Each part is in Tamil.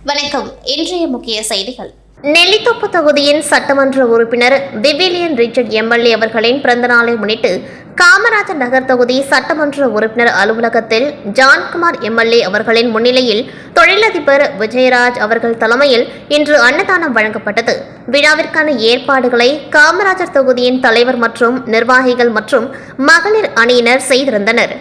வணக்கம். இன்றைய முக்கிய செய்திகள். நெல்லித்தோப்பு தொகுதியின் சட்டமன்ற உறுப்பினர் விவிலியன் ரிச்சர்ட் எம்எல்ஏ அவர்களின் பிறந்தநாளை முன்னிட்டு காமராஜர் நகர் தொகுதி சட்டமன்ற உறுப்பினர் அலுவலகத்தில் ஜான்குமார் எம்எல்ஏ அவர்களின் முன்னிலையில் தொழிலதிபர் விஜயராஜ் அவர்கள் தலைமையில் இன்று அன்னதானம் வழங்கப்பட்டது. விழாவிற்கான ஏற்பாடுகளை காமராஜர் தொகுதியின் தலைவர் மற்றும் நிர்வாகிகள் மற்றும் மகளிர் அணியினர் செய்திருந்தனர்.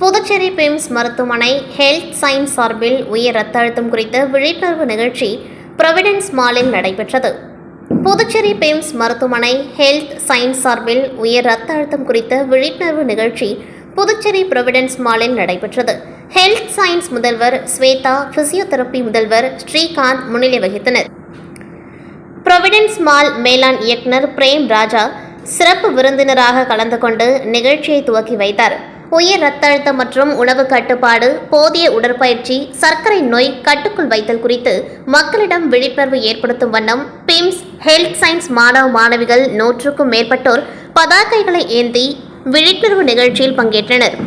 புதுச்சேரி பிம்ஸ் மருத்துவமனை ஹெல்த் சயின்ஸ் சார்பில் உயர் ரத்த அழுத்தம் குறித்த விழிப்புணர்வு நிகழ்ச்சி ப்ரொவிடன்ஸ் மாலில் நடைபெற்றது. புதுச்சேரி பிம்ஸ் மருத்துவமனை ஹெல்த் சயின்ஸ் சார்பில் உயர் ரத்த அழுத்தம் குறித்த விழிப்புணர்வு நிகழ்ச்சி புதுச்சேரி ப்ரொவிடன்ஸ் மாலில் நடைபெற்றது. ஹெல்த் சயின்ஸ் முதல்வர் ஸ்வேதா, பிசியோதெரபி முதல்வர் ஸ்ரீகாந்த் முன்னிலை வகித்தனர். ப்ரொவிடன்ஸ் மால் மேலாண் இயக்குனர் பிரேம் ராஜா சிறப்பு விருந்தினராக கலந்து கொண்டு நிகழ்ச்சியை துவக்கி வைத்தார். உயர் ரத்த அழுத்தம் மற்றும் உணவு கட்டுப்பாடு, போதிய உடற்பயிற்சி, சர்க்கரை நோய் கட்டுக்குள் வைத்தல் குறித்து மக்களிடம் விழிப்புணர்வு ஏற்படுத்தும் வண்ணம் பிம்ஸ் ஹெல்த் சயின்ஸ் மாணவ மாணவிகள் 100க்கும் மேற்பட்டோர் பதாகைகளை ஏந்தி விழிப்புணர்வு நிகழ்ச்சியில் பங்கேற்றனர்.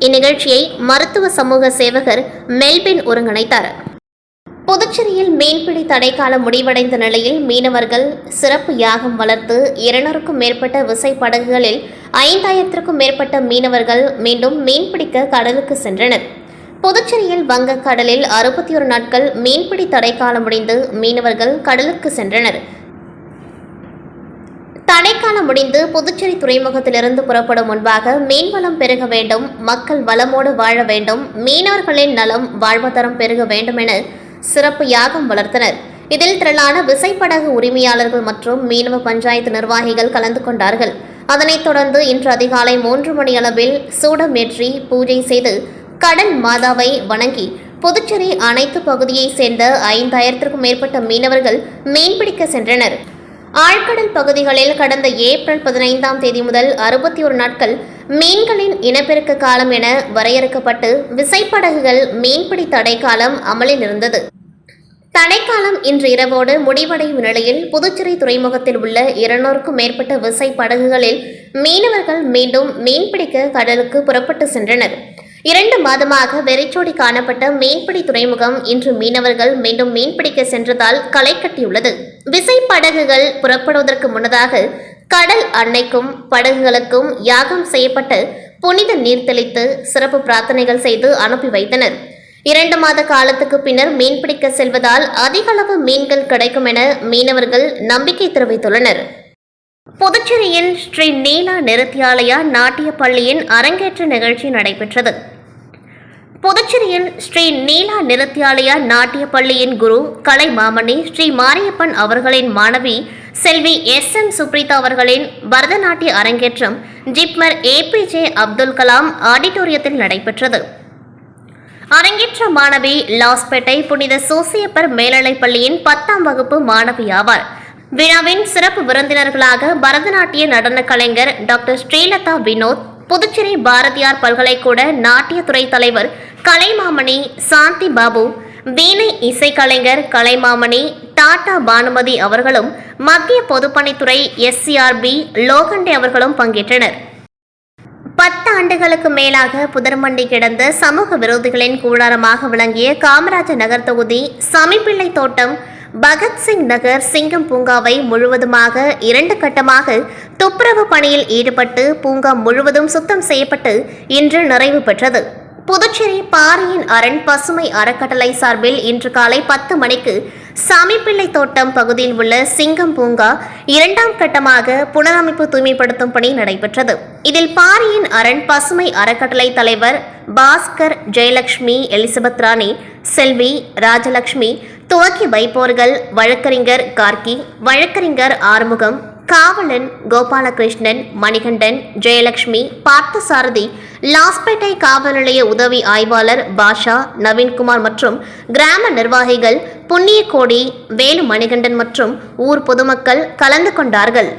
இந்நிகழ்ச்சியை மருத்துவ சமூக சேவகர் மெல்பின் ஒருங்கிணைத்தார். புதுச்சேரியில் மீன்பிடி தடைக்காலம் முடிவடைந்த நிலையில் மீனவர்கள் சிறப்பு யாகம் வளர்த்து 200க்கும் மேற்பட்ட விசைப்படகுகளில் 5000க்கும் மேற்பட்ட மீனவர்கள் மீண்டும் மீன்பிடிக்க கடலுக்கு சென்றனர். புதுச்சேரியில் வங்கக்கடலில் 61 நாட்கள் மீன்பிடி தடைக்காலம் முடிந்து மீனவர்கள் கடலுக்கு சென்றனர். தடைக்காலம் முடிந்து புதுச்சேரி துறைமுகத்திலிருந்து புறப்படும் முன்பாக மீன்வளம் பெருக வேண்டும், மக்கள் வளமோடு வாழ வேண்டும், மீனவர்களின் நலம் வாழ்வாதாரம் பெருக வேண்டும் என சிறப்பு யாகம் வளர்த்தனர். இதில் திரளான விசைப்படகு உரிமையாளர்கள் மற்றும் மீனவ பஞ்சாயத்து நிர்வாகிகள் கலந்து கொண்டார்கள். அதனைத் தொடர்ந்து இன்று அதிகாலை 3 மணி அளவில் சூடமேற்றி பூஜை செய்து கடல் மாதாவை வணங்கி புதுச்சேரி அனைத்து பகுதியைச் சேர்ந்த 5000க்கும் மேற்பட்ட மீனவர்கள் மீன்பிடிக்க சென்றனர். ஆழ்கடல் பகுதிகளில் கடந்த ஏப்ரல் 15ஆம் தேதி முதல் 61 நாட்கள் மீன்களின் இனப்பெருக்க காலம் என வரையறுக்கப்பட்டு விசைப்படகுகள் மீன்பிடி தடைக்காலம் அமலில் இருந்தது. தடைக்காலம் இன்று இரவோடு முடிவடையும் நிலையில் புதுச்சேரி துறைமுகத்தில் உள்ள 200க்கும் மேற்பட்ட விசைப்படகுகளில் மீனவர்கள் மீண்டும் மீன்பிடிக்க கடலுக்கு புறப்பட்டு சென்றனர். 2 மாதமாக வெறிச்சோடி காணப்பட்ட மீன்பிடி துறைமுகம் இன்று மீனவர்கள் மீண்டும் மீன்பிடிக்க சென்றதால் களை கட்டியுள்ளது. விசைப்படகுகள் புறப்படுவதற்கு முன்னதாக கடல் அன்னைக்கும் படகுகளுக்கும் யாகம் செய்யப்பட்டு புனித நீர் தெளித்து சிறப்பு பிரார்த்தனைகள் செய்து அனுப்பி வைத்தனர். 2 மாத காலத்துக்கு பின்னர் மீன்பிடிக்க செல்வதால் அதிக அளவு மீன்கள் கிடைக்கும் என மீனவர்கள் நம்பிக்கை தெரிவித்துள்ளனர். புதுச்சேரியில் ஸ்ரீ நீலா நிருத்யாலயா நாட்டிய பள்ளியின் அரங்கேற்ற நிகழ்ச்சி நடைபெற்றது. புதுச்சேரியில் ஸ்ரீ நீலா நிருத்யாலயா நாட்டிய பள்ளியின் குரு கலை மாமணி ஸ்ரீ மாரியப்பன் அவர்களின் மாணவி செல்வி SM சுப்ரீதா அவர்களின் பரதநாட்டிய அரங்கேற்றம் ஜிப்மர் APJ அப்துல் கலாம் ஆடிட்டோரியத்தில் நடைபெற்றது. அரங்கேற்ற மாணவி லாஸ்பேட்டை புனித சோசியப்பர் மேல்நிலைப் பள்ளியின் 10ஆம் வகுப்பு மாணவி ஆவார். விழாவின் சிறப்பு விருந்தினர்களாக பரதநாட்டிய நடன கலைஞர் டாக்டர் ஸ்ரீலதா வினோத், புதுச்சேரி பாரதியார் பல்கலைக்கூட நாட்டியத்துறை தலைவர் கலைமாமணி சாந்தி பாபு, வீணை இசைக்கலைஞர் கலைமாமணி டாடா பானுமதி அவர்களும் மத்திய பொதுப்பணித்துறை SCRB லோகண்டே அவர்களும் பங்கேற்றனர். 10 ஆண்டுகளுக்கு மேலாக புதர்மண்டி கிடந்த சமூக விரோதிகளின் கூடாரமாக விளங்கிய காமராஜர் நகர் தொகுதி சமிப்பிள்ளை தோட்டம் பகத்சிங் நகர் சிங்கம் பூங்காவை முழுவதுமாக 2 கட்டமாக துப்புரவு பணியில் ஈடுபட்டு பூங்கா முழுவதும் சுத்தம் செய்யப்பட்டு இன்று நிறைவு பெற்றது. புதுச்சேரி பாரியின் அரண் பசுமை அறக்கட்டளை சார்பில் இன்று காலை 10 மணிக்கு சாமிப்பிள்ளை தோட்டம் பகுதியில் உள்ள சிங்கம் பூங்கா 2ஆம் கட்டமாக புனரமைப்பு தூய்மைப்படுத்தும் பணி நடைபெற்றது. இதில் பாரியின் அரண் பசுமை அறக்கட்டளை தலைவர் பாஸ்கர், ஜெயலட்சுமி, எலிசபெத் ராணி, செல்வி, ராஜலட்சுமி துவக்கி வைப்போர்கள் வழக்கறிஞர் கார்கி, வழக்கறிஞர் ஆறுமுகம், காவலன் கோபாலகிருஷ்ணன், மணிகண்டன், ஜெயலட்சுமி, பார்த்தசாரதி, லாஸ்பேட்டை காவல் நிலைய உதவி ஆய்வாளர் பாஷா, நவீன்குமார் மற்றும் கிராம நிர்வாகிகள் புண்ணியகோடி, வேலு மணிகண்டன் மற்றும் ஊர் பொதுமக்கள் கலந்து கொண்டார்கள்.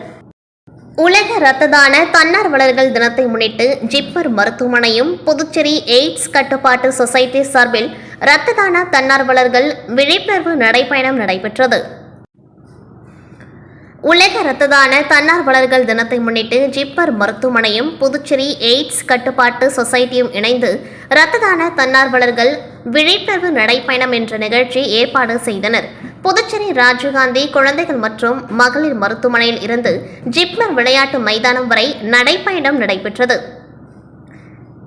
உலக இரத்த தான தன்னார்வலர்கள் தினத்தை முன்னிட்டு ஜிப்மர் மருத்துவமனையும் புதுச்சேரி எய்ட்ஸ் கட்டுப்பாட்டு சொசைட்டி சார்பில் இரத்த தான தன்னார்வலர்கள் விழிப்புணர்வு நடைபயணம் நடைபெற்றது. உலக இரத்த தான தன்னார்வலர்கள் தினத்தை முன்னிட்டு ஜிப்மர் மருத்துவமனையும் புதுச்சேரி எய்ட்ஸ் கட்டுப்பாட்டு சொசைட்டியும் இணைந்து இரத்த தான தன்னார்வலர்கள் விழிப்புணர்வு நடைபயணம் என்ற நிகழ்ச்சி ஏற்பாடு செய்தனர். புதுச்சேரி ராஜீவ்காந்தி குழந்தைகள் மற்றும் மகளிர் மருத்துவமனையில் இருந்து ஜிப்மர் விளையாட்டு மைதானம் வரை நடைபயணம் நடைபெற்றது.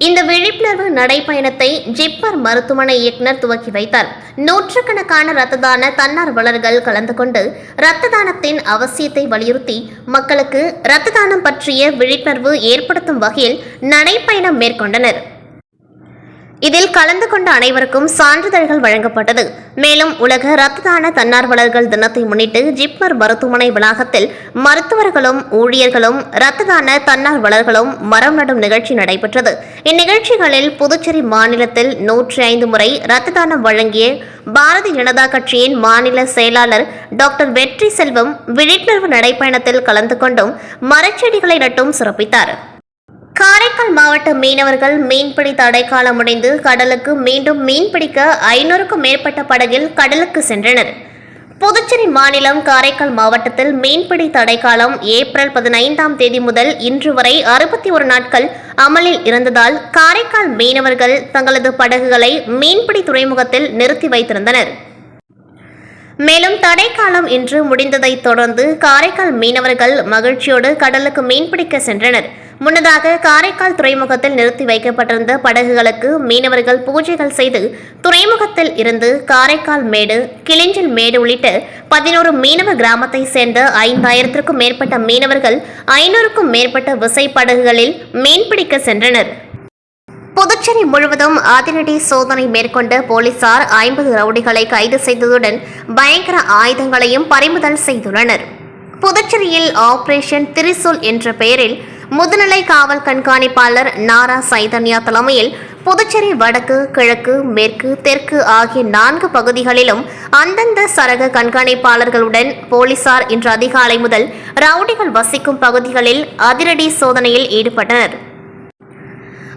இந்த விழிப்புணர்வு நடைபயணத்தை ஜிப்மர் மருத்துவமனை இயக்குநர் துவக்கி வைத்தார். நூற்றுக்கணக்கான இரத்த தான தன்னார்வலர்கள் கலந்து கொண்டு இரத்த தானத்தின் அவசியத்தை வலியுறுத்தி மக்களுக்கு இரத்த தானம் பற்றிய விழிப்புணர்வு ஏற்படுத்தும் வகையில் நடைபயணம் மேற்கொண்டனர். இதில் கலந்து கொண்ட அனைவருக்கும் சான்றிதழ்கள் வழங்கப்பட்டது. மேலும் உலக இரத்த தான தன்னார்வலர்கள் தினத்தை முன்னிட்டு ஜிப்மர் மருத்துவமனை வளாகத்தில் மருத்துவர்களும் ஊழியர்களும் இரத்த தான தன்னார்வலர்களும் மரம் நடும் நிகழ்ச்சி நடைபெற்றது. இந்நிகழ்ச்சிகளில் புதுச்சேரி மாநிலத்தில் 105 முறை இரத்த தானம் வழங்கிய பாரதிய ஜனதா கட்சியின் மாநில செயலாளர் டாக்டர் வெற்றி செல்வம் விழிப்புணர்வு நடைபயணத்தில் கலந்து கொண்டும் மரச்செடிகளை நட்டும் சிறப்பித்தார். காரைக்கால் மாவட்ட மீனவர்கள் மீன்பிடி தடைக்காலம் முடிந்து கடலுக்கு மீண்டும் மீன்பிடிக்க 500க்கும் மேற்பட்ட படகில் கடலுக்கு சென்றனர். புதுச்சேரி மாநிலம் காரைக்கால் மாவட்டத்தில் மீன்பிடி தடைக்காலம் ஏப்ரல் 15ஆம் தேதி முதல் இன்று வரை 61 நாட்கள் அமலில் இருந்ததால் காரைக்கால் மீனவர்கள் தங்களது படகுகளை மீன்பிடி துறைமுகத்தில் நிறுத்தி வைத்திருந்தனர். மேலும் தடைக்காலம் இன்று முடிந்ததை தொடர்ந்து காரைக்கால் மீனவர்கள் மகிழ்ச்சியோடு கடலுக்கு மீன்பிடிக்க சென்றனர். முன்னதாக காரைக்கால் துறைமுகத்தில் நிறுத்தி வைக்கப்பட்டிருந்த படகுகளுக்கு மீனவர்கள் பூஜைகள் செய்து துறைமுகத்தில் இருந்து காரைக்கால் மேடு, கிளிஞ்சல் மேடு உள்ளிட்ட 11 மீனவ கிராமத்தை சேர்ந்த 5000க்கும் மேற்பட்ட மீனவர்கள் 500க்கும் மேற்பட்ட விசைப்படகுகளில் மீன்பிடிக்க சென்றனர். புதுச்சேரி முழுவதும் அதிரடி சோதனை மேற்கொண்ட போலீசார் 50 ரவுடிகளை கைது செய்ததுடன் பயங்கர ஆயுதங்களையும் பறிமுதல் செய்துள்ளனர். புதுச்சேரியில் ஆபரேஷன் திரிசூல் என்ற பெயரில் முதுநிலை காவல் கண்காணிப்பாளர் நாரா சைதன்யா தலைமையில் புதுச்சேரி வடக்கு, கிழக்கு, மேற்கு, தெற்கு ஆகிய 4 பகுதிகளிலும் அந்தந்த சரக கண்காணிப்பாளர்களுடன் போலீசார் இன்று அதிகாலை முதல் ரவுடிகள் வசிக்கும் பகுதிகளில் அதிரடி சோதனையில் ஈடுபட்டனர்.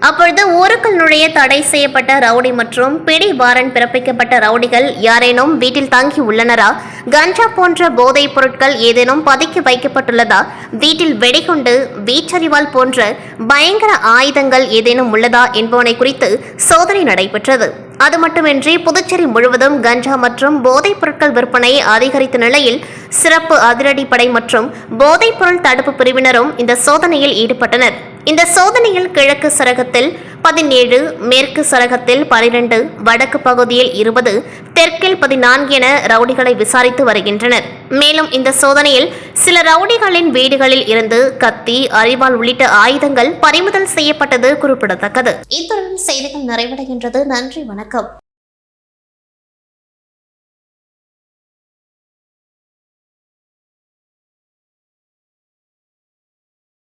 அப்பொழுது ஊருக்குள் நுழைய தடை செய்யப்பட்ட ரவுடி மற்றும் பிடி வாரண்ட் பிறப்பிக்கப்பட்ட ரவுடிகள் யாரேனும் வீட்டில் தங்கி உள்ளனரா, கஞ்சா போன்ற போதைப் பொருட்கள் ஏதேனும் பதுக்கி வைக்கப்பட்டுள்ளதா, வீட்டில் வெடிகுண்டு, வீச்சறிவால் போன்ற பயங்கர ஆயுதங்கள் ஏதேனும் உள்ளதா என்பவனை குறித்து சோதனை நடைபெற்றது. அது மட்டுமின்றி புதுச்சேரி முழுவதும் கஞ்சா மற்றும் போதைப் பொருட்கள் விற்பனை அதிகரித்த நிலையில் சிறப்பு அதிரடிப்படை மற்றும் போதைப் பொருள் தடுப்பு பிரிவினரும் இந்த சோதனையில் ஈடுபட்டனர். இந்த சோதனையில் கிழக்கு சரகத்தில் 17, மேற்கு சரகத்தில் 12, வடக்கு பகுதியில் 20, தெற்கில் 14 என ரவுடிகளை விசாரித்து வருகின்றனர். மேலும் இந்த சோதனையில் சில ரவுடிகளின் வீடுகளில் இருந்து கத்தி, அரிவாள் உள்ளிட்ட ஆயுதங்கள் பறிமுதல் செய்யப்பட்டது குறிப்பிடத்தக்கது. இத்துடன் செய்திகள் நிறைவடைகின்றது. நன்றி, வணக்கம்.